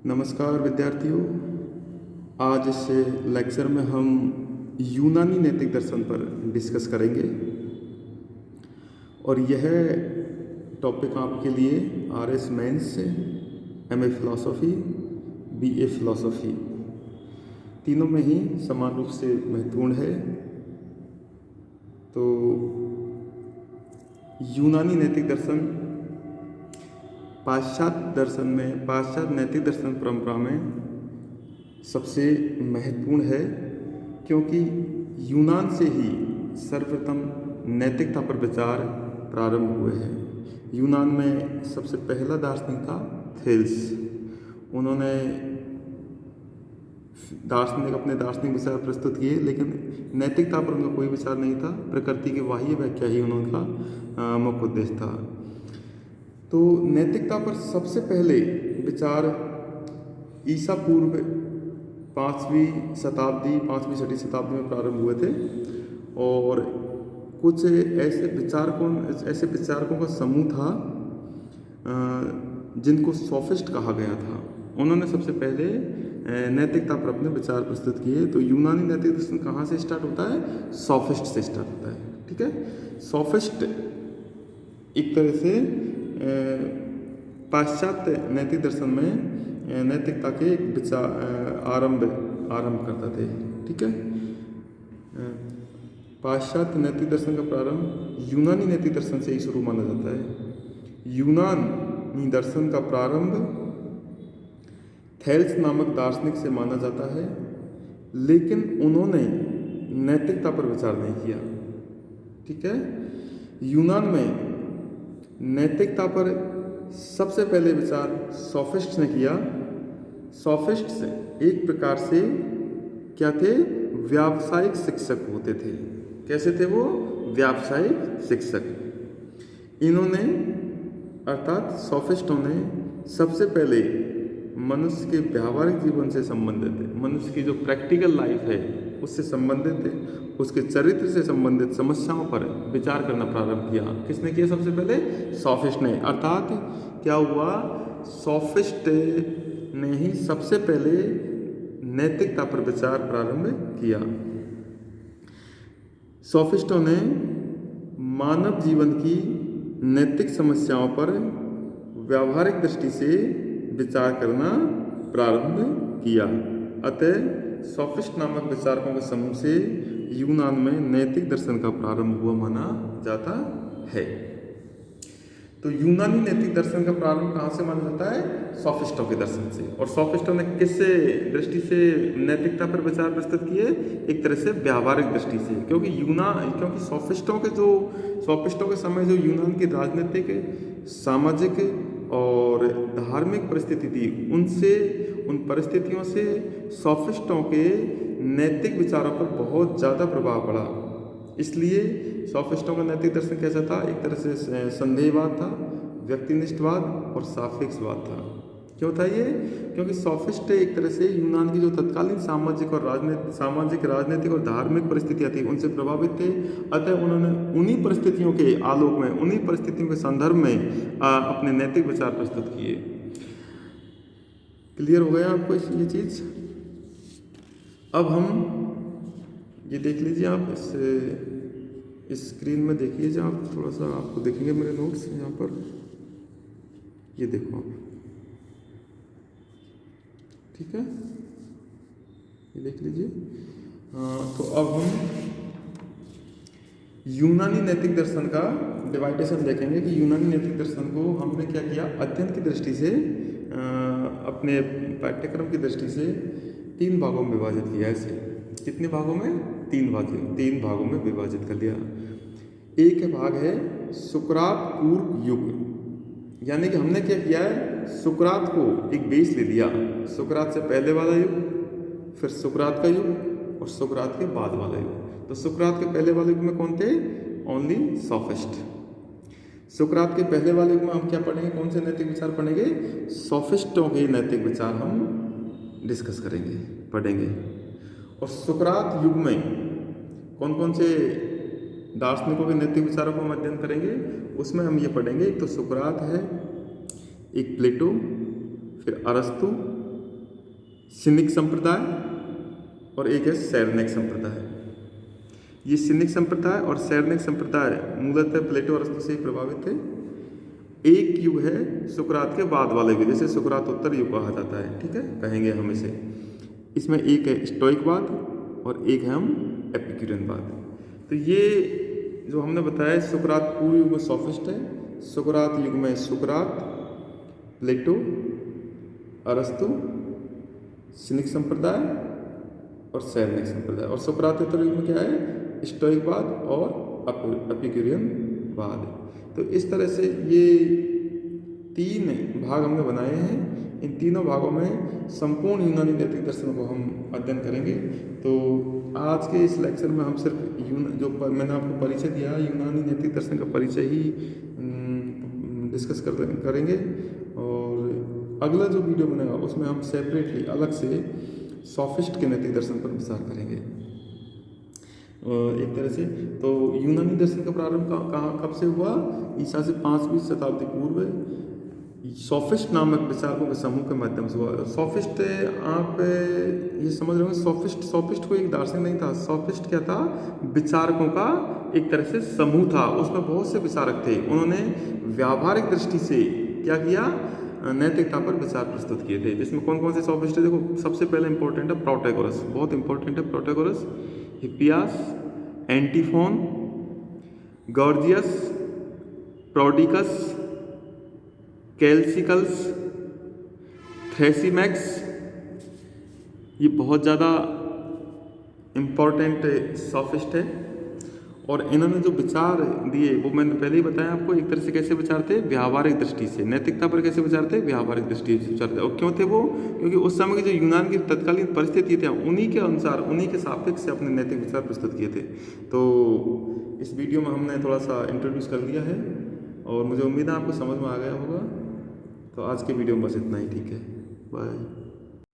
नमस्कार विद्यार्थियों। आज इस लेक्चर में हम यूनानी नैतिक दर्शन पर डिस्कस करेंगे और यह टॉपिक आपके लिए RS mains, MA philosophy, BA philosophy तीनों में ही समान रूप से महत्वपूर्ण है। तो यूनानी नैतिक दर्शन पाश्चात्य नैतिक दर्शन परंपरा में सबसे महत्वपूर्ण है, क्योंकि यूनान से ही सर्वप्रथम नैतिकता पर विचार प्रारंभ हुए हैं। यूनान में सबसे पहला दार्शनिक था थेल्स। उन्होंने अपने दार्शनिक विचार प्रस्तुत किए, लेकिन नैतिकता पर उनका कोई विचार नहीं था। प्रकृति की बाह्य व्याख्या ही उनका मुख्य उद्देश्य था। तो नैतिकता पर सबसे पहले विचार ईसा पूर्व 5वीं छठी शताब्दी में प्रारंभ हुए थे और कुछ ऐसे विचारकों का समूह था जिनको सोफिस्ट कहा गया था। उन्होंने सबसे पहले नैतिकता पर अपने विचार प्रस्तुत किए। तो यूनानी नैतिक दर्शन कहाँ से स्टार्ट होता है? सोफिस्ट से स्टार्ट होता है। ठीक है। सोफिस्ट एक तरह से पाश्चात्य नैतिक दर्शन में नैतिकता के एक विचार आरंभ करते थे। ठीक है। पाश्चात्य नैतिक दर्शन का प्रारंभ यूनानी नैतिक दर्शन से ही शुरू माना जाता है। यूनानी दर्शन का प्रारंभ थेल्स नामक दार्शनिक से माना जाता है, लेकिन उन्होंने नैतिकता पर विचार नहीं किया। ठीक है। यूनान में नैतिकता पर सबसे पहले विचार सोफिस्ट ने किया। सोफिस्ट्स एक प्रकार से क्या थे? व्यावसायिक शिक्षक होते थे। कैसे थे वो? व्यावसायिक शिक्षक। इन्होंने अर्थात सोफिस्टों ने सबसे पहले मनुष्य के व्यावहारिक जीवन से संबंधित, मनुष्य की जो प्रैक्टिकल लाइफ है उससे संबंधित, उसके चरित्र से संबंधित समस्याओं पर विचार करना प्रारंभ किया। किसने किया? सबसे पहले सोफिस्ट ने। अर्थात क्या हुआ? सोफिस्ट ने ही सबसे पहले नैतिकता पर विचार प्रारंभ किया। सोफिस्टों ने मानव जीवन की नैतिक समस्याओं पर व्यावहारिक दृष्टि से विचार करना प्रारंभ किया। अतः सोफिस्ट नामक विचारकों के समूह से यूनान में नैतिक दर्शन का प्रारंभ हुआ माना जाता है। तो यूनानी नैतिक दर्शन का प्रारंभ कहाँ से माना जाता है? सोफिस्टों के दर्शन से। और सोफिस्टों ने किस दृष्टि से नैतिकता पर विचार प्रस्तुत किए? एक तरह से व्यावहारिक दृष्टि से। क्योंकि सोफिस्टों के समय जो यूनान की राजनीतिक, सामाजिक और धार्मिक परिस्थिति थी, उन परिस्थितियों से सोफिस्टों के नैतिक विचारों पर बहुत ज़्यादा प्रभाव पड़ा। इसलिए सोफिस्टों का नैतिक दर्शन कैसा था? एक तरह से संदेहवाद था, व्यक्तिनिष्ठवाद और सापेक्षवाद था। क्यों था ये? क्योंकि सोफिस्ट एक तरह से यूनान की जो तत्कालीन सामाजिक, राजनीतिक और धार्मिक परिस्थितियाँ थी उनसे प्रभावित थे। अतः उन्होंने उन्हीं परिस्थितियों के आलोक में, उन्हीं परिस्थितियों के संदर्भ में अपने नैतिक विचार प्रस्तुत किए। क्लियर हो गया आपको ये चीज़? अब हम ये देख लीजिए, आप इस स्क्रीन में देखिए, जो आप थोड़ा सा आपको देखेंगे मेरे नोट्स यहाँ पर, ये देखो आप। ठीक है, ये देख लीजिए। तो अब हम यूनानी नैतिक दर्शन का डिवाइडेशन देखेंगे कि यूनानी नैतिक दर्शन को हमने क्या किया? अध्ययन की दृष्टि से, अपने पाठ्यक्रम की दृष्टि से 3 भागों में विभाजित किया। ऐसे कितने भागों में? 3 भागों में विभाजित कर दिया। एक भाग है सुकरात पूर्व युग, यानी कि हमने क्या किया है? सुकरात को एक बेस ले दिया। सुकरात से पहले वाला युग, फिर सुकरात का युग और सुकरात के बाद वाला युग। तो सुकरात के पहले वाले युग में कौन थे? Only sophist. सुकरात के पहले वाले युग में हम क्या पढ़ेंगे? कौन से नैतिक विचार पढ़ेंगे? सोफिस्टों के नैतिक विचार हम डिस्कस करेंगे, पढ़ेंगे। और सुकरात युग में कौन कौन से दार्शनिकों के नैतिक विचारों को हम अध्ययन करेंगे? उसमें हम ये पढ़ेंगे, एक तो सुकरात है, एक प्लेटो, फिर अरस्तु सिनिक संप्रदाय और एक है सैरनेक संप्रदाय। ये सिनिक संप्रदाय और सैरनेक संप्रदाय मूलतः प्लेटो और अरस्तु से ही प्रभावित थे। एक युग है सुकरात के बाद वाले युग, जैसे सुकरातोत्तर युग कहा जाता है, ठीक है, कहेंगे हम इसे। इसमें एक है स्टोइकवाद और एक है हम एपिक्यूरियनवाद। तो ये जो हमने बताया, सुकरात पूर्व युग में सोफिस्ट है, सुकरात युग में सुकरात, प्लेटो, अरस्तु, सिनिक संप्रदाय और सैरनेक संप्रदाय। और सुकरातोत्तर युग में क्या है, स्टोइकवाद और एपिक्यूरियनवाद। तो इस तरह से ये 3 भाग हमने बनाए हैं। इन तीनों भागों में संपूर्ण यूनानी नैतिक दर्शन को हम अध्ययन करेंगे। तो आज के इस लेक्चर में हम सिर्फ मैंने आपको परिचय दिया, यूनानी नैतिक दर्शन का परिचय ही डिस्कस करेंगे। और अगला जो वीडियो बनेगा उसमें हम सेपरेटली अलग से सोफिस्ट के नैतिक दर्शन पर विचार करेंगे। एक तरह से तो यूनानी दर्शन का प्रारंभ कब से हुआ? ईसा से 5वीं शताब्दी पूर्व सोफिस्ट नामक विचारकों के समूह के माध्यम से हुआ। सोफिस्ट आप ये समझ रहे हो, सोफिस्ट कोई एक दार्शनिक नहीं था। सोफिस्ट क्या था? विचारकों का एक तरह से समूह था, उसमें बहुत से विचारक थे। उन्होंने व्यावहारिक दृष्टि से क्या किया? नैतिकता पर विचार प्रस्तुत किए थे। जिसमें कौन कौन से सोफिस्ट है? देखो, सबसे पहले इंपॉर्टेंट है प्रोटैगोरस, बहुत इंपॉर्टेंट है प्रोटैगोरस, हिप्पियास, एंटीफोन, गॉर्जियस, प्रोडिकस, कैल्सिकल्स, थ्रेसिमैक्स। ये बहुत ज़्यादा इम्पॉर्टेंट सोफिस्ट है। और इन्होंने जो विचार दिए वो मैंने पहले ही बताया आपको। एक तरह से कैसे विचार थे? व्यावहारिक दृष्टि से। नैतिकता पर कैसे विचार थे? व्यावहारिक दृष्टि से विचार थे। और क्यों थे वो? क्योंकि उस समय की जो यूनान की तत्कालीन परिस्थिति थी, उन्हीं के अनुसार, उन्हीं के सापेक्ष से अपने नैतिक विचार प्रस्तुत किए थे। तो इस वीडियो में हमने थोड़ा सा इंट्रोड्यूस कर लिया है और मुझे उम्मीद है आपको समझ में आ गया होगा। तो आज के वीडियो में बस इतना ही, ठीक है, बाय।